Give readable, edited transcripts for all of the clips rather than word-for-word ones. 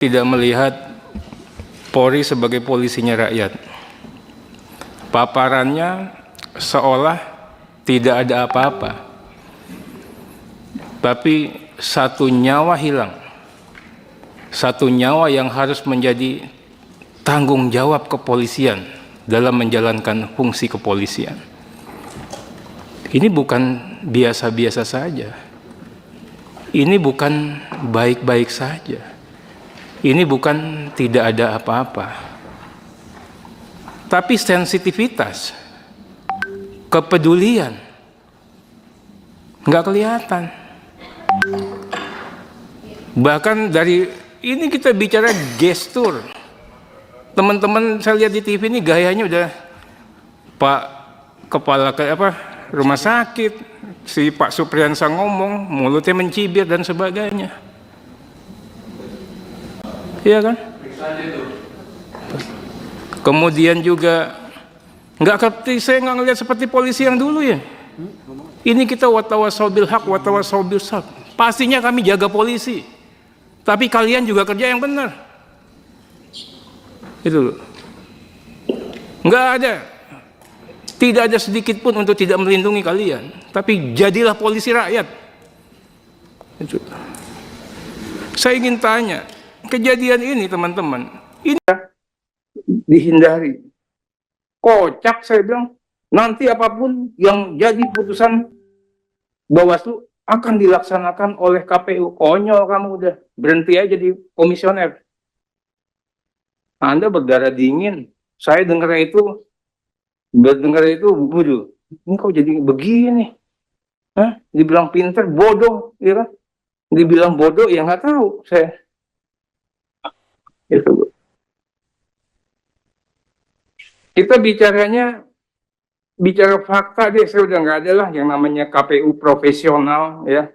tidak melihat Polri sebagai polisinya rakyat. Paparannya seolah tidak ada apa-apa, tapi satu nyawa hilang, satu nyawa yang harus menjadi tanggung jawab kepolisian dalam menjalankan fungsi kepolisian. Ini bukan biasa-biasa saja, ini bukan baik-baik saja, ini bukan tidak ada apa-apa, tapi sensitivitas, kepedulian nggak kelihatan. Bahkan dari ini kita bicara gestur, teman-teman saya lihat di TV ini gayanya udah Pak Kepala rumah sakit, si Pak Supriyansa ngomong, mulutnya mencibir dan sebagainya. Iya kan? Kemudian juga saya nggak ngelihat seperti polisi yang dulu ya. Ini kita watawasau bil haq, watawasau bil sabr. Pastinya kami jaga polisi, tapi kalian juga kerja yang benar. Itu nggak ada, tidak ada sedikit pun untuk tidak melindungi kalian. Tapi jadilah polisi rakyat. Itu. Saya ingin tanya, kejadian ini teman-teman, ini dihindari. Kocak saya bilang, nanti apapun yang jadi putusan Bawaslu akan dilaksanakan oleh KPU. Konyol kamu, udah berhenti aja jadi komisioner. Anda berdarah dingin. Saya dengar itu, waduh, ini kok jadi begini? Hah? Dibilang pinter, bodoh, ya kan? Dibilang bodoh, ya nggak tahu saya. Itu. Kita bicara fakta deh, saya udah nggak ada lah yang namanya KPU profesional ya.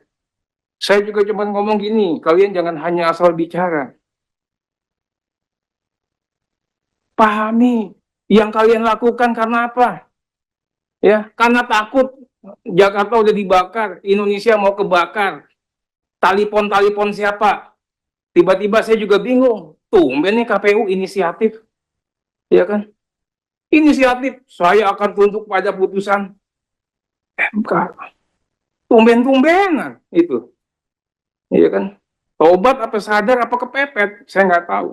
Saya juga cuma ngomong gini, kalian jangan hanya asal bicara. Pahami yang kalian lakukan karena apa? Ya, karena takut Jakarta udah dibakar, Indonesia mau kebakar. Talipon siapa? Tiba-tiba saya juga bingung. Tumben nih KPU inisiatif. Ya kan? Inisiatif, saya akan tunduk pada putusan MK. Tumben-tumbenan itu. Iya kan? Tobat apa sadar apa kepepet, saya nggak tahu.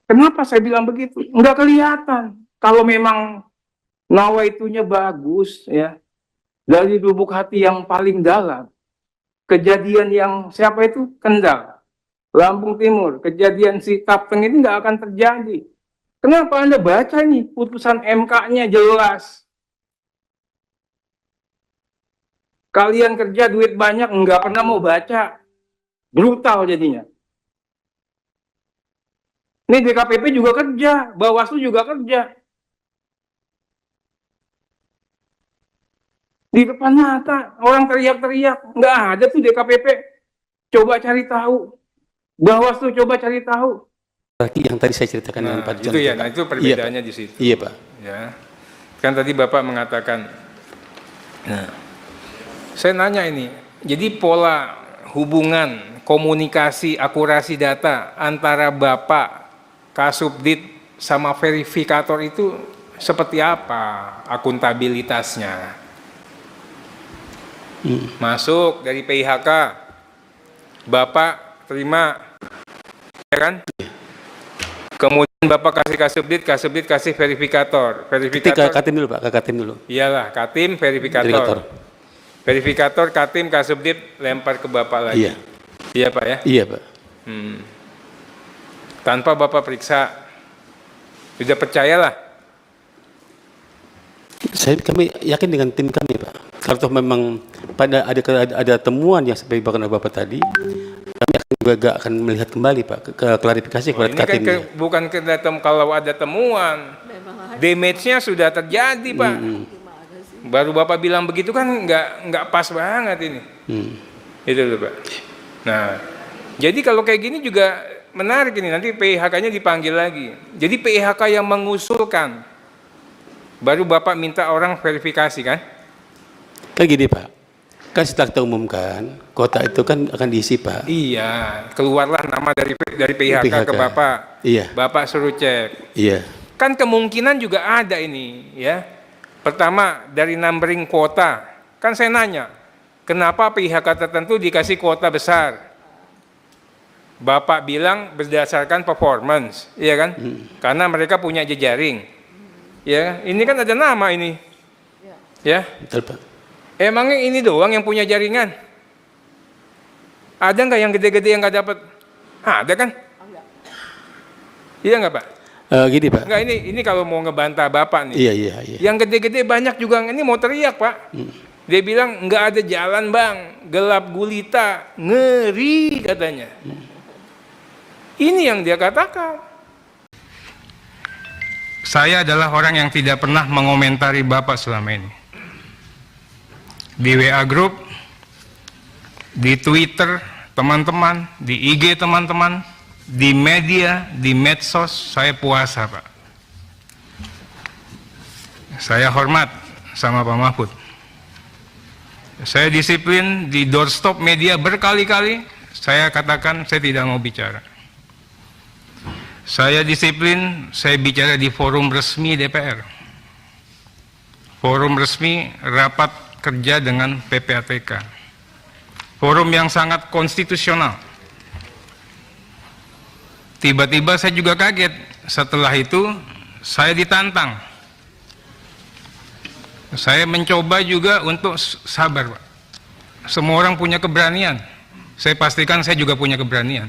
Kenapa saya bilang begitu? Nggak kelihatan. Kalau memang nawaitunya bagus, ya, dari lubuk hati yang paling dalam. Kejadian yang siapa itu? Kendal, Lampung Timur, kejadian si Kapten ini nggak akan terjadi. Kenapa Anda baca nih putusan MK-nya jelas? Kalian kerja duit banyak, nggak pernah mau baca. Brutal jadinya. Ini DKPP juga kerja, Bawaslu juga kerja. Di depan mata, orang teriak-teriak, nggak ada tuh DKPP. Coba cari tahu. Bawaslu coba cari tahu. Yang tadi saya ceritakan dengan Pak John. Itu ya, nah itu perbedaannya di situ. Iya Pak. Ya, kan tadi Bapak mengatakan. Nah, saya nanya ini, jadi pola hubungan, komunikasi, akurasi data antara Bapak, Kasubdit, sama verifikator itu seperti apa akuntabilitasnya? Masuk dari PIHK, Bapak terima, ya kan? Kemudian Bapak kasih Kasubdit kasih verifikator. Ketika Katim dulu Pak, Katim dulu. Iyalah, Katim verifikator. Verifikator, Katim, Kasubdit lempar ke Bapak lagi. Iya. Iya Pak ya? Iya Pak. Tanpa Bapak periksa, sudah percayalah. Kami yakin dengan tim kami Pak. Kalau memang ada temuan yang seperti bahkan Bapak tadi, kami juga akan melihat kembali Pak ke klarifikasi kepada Katim. Ini kan bukan kalau ada temuan, damage-nya sudah terjadi Pak. Baru Bapak bilang begitu kan nggak pas banget ini. Itu loh Pak. Nah, jadi kalau kayak gini juga menarik ini, nanti PIHK-nya dipanggil lagi. Jadi PIHK yang mengusulkan, baru Bapak minta orang verifikasi kan? Kayak gini Pak, Kan setelah kita umumkan, kota itu kan akan diisi, Pak. Iya, keluarlah nama dari PHK ke PHK. Bapak. Iya. Bapak suruh cek. Iya. Kan kemungkinan juga ada ini, ya. Pertama, dari numbering kuota. Kan saya nanya, kenapa PHK tertentu dikasih kuota besar? Bapak bilang berdasarkan performance, iya kan? Karena mereka punya jejaring. Ya, ini kan ada nama ini. Ya. Betul, Pak. Emangnya ini doang yang punya jaringan? Ada nggak yang gede-gede yang nggak dapat? Ada kan? Iya nggak, Pak? Gini, Pak. Nggak, ini kalau mau ngebantah Bapak nih. Iya, iya, iya. Yang gede-gede banyak juga ini mau teriak, Pak. Dia bilang nggak ada jalan, Bang, gelap gulita, ngeri katanya. Ini yang dia katakan. Saya adalah orang yang tidak pernah mengomentari Bapak selama ini. Di WA Group, di Twitter teman-teman, di IG teman-teman, di media, di medsos, saya puasa, Pak. Saya hormat sama Pak Mahfud. Saya disiplin di doorstop media berkali-kali, saya katakan saya tidak mau bicara. Saya disiplin, saya bicara di forum resmi DPR. Forum resmi rapat kerja dengan PPATK. Forum yang sangat konstitusional. Tiba-tiba saya juga kaget. Setelah itu saya ditantang. Saya mencoba juga untuk sabar, Pak. Semua orang punya keberanian. Saya pastikan saya juga punya keberanian.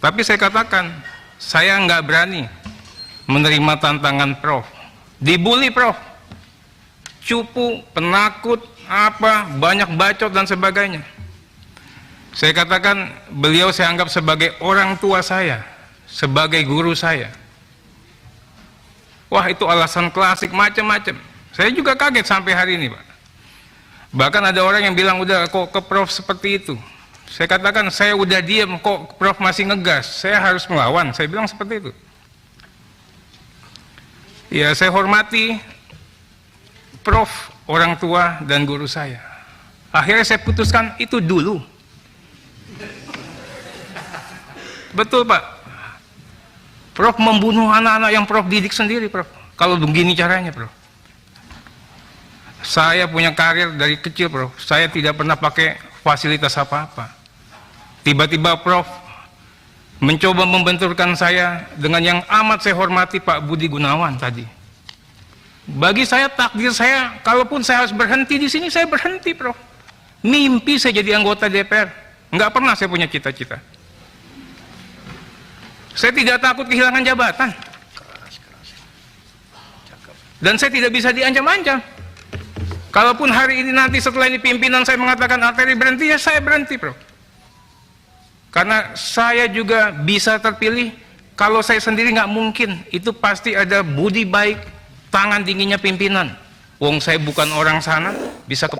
Tapi saya katakan, saya nggak berani menerima tantangan Prof. Dibully Prof. Cupu, penakut, apa, banyak bacot dan sebagainya. Saya katakan beliau saya anggap sebagai orang tua saya, sebagai guru saya. Wah, itu alasan klasik macam-macam. Saya juga kaget sampai hari ini, Pak. Bahkan ada orang yang bilang, udah kok ke Prof seperti itu. Saya katakan, saya udah diam, kok Prof masih ngegas, saya harus melawan. Saya bilang seperti itu. Ya, saya hormati Prof, orang tua dan guru saya. Akhirnya saya putuskan itu dulu. Betul, Pak. Prof membunuh anak-anak yang Prof didik sendiri, Prof. Kalau begini caranya, Prof. Saya punya karir dari kecil, Prof. Saya tidak pernah pakai fasilitas apa-apa. Tiba-tiba Prof mencoba membenturkan saya dengan yang amat saya hormati, Pak Budi Gunawan tadi. Bagi saya, takdir saya, kalaupun saya harus berhenti di sini, saya berhenti, Prof. Mimpi saya jadi anggota DPR. Nggak pernah saya punya cita-cita. Saya tidak takut kehilangan jabatan. Dan saya tidak bisa diancam-ancam. Kalaupun hari ini nanti setelah ini pimpinan saya mengatakan Arteri berhenti, ya saya berhenti, Prof. Karena saya juga bisa terpilih. Kalau saya sendiri nggak mungkin. Itu pasti ada budi baik, tangan dinginnya pimpinan. Wong saya bukan orang sana, bisa ke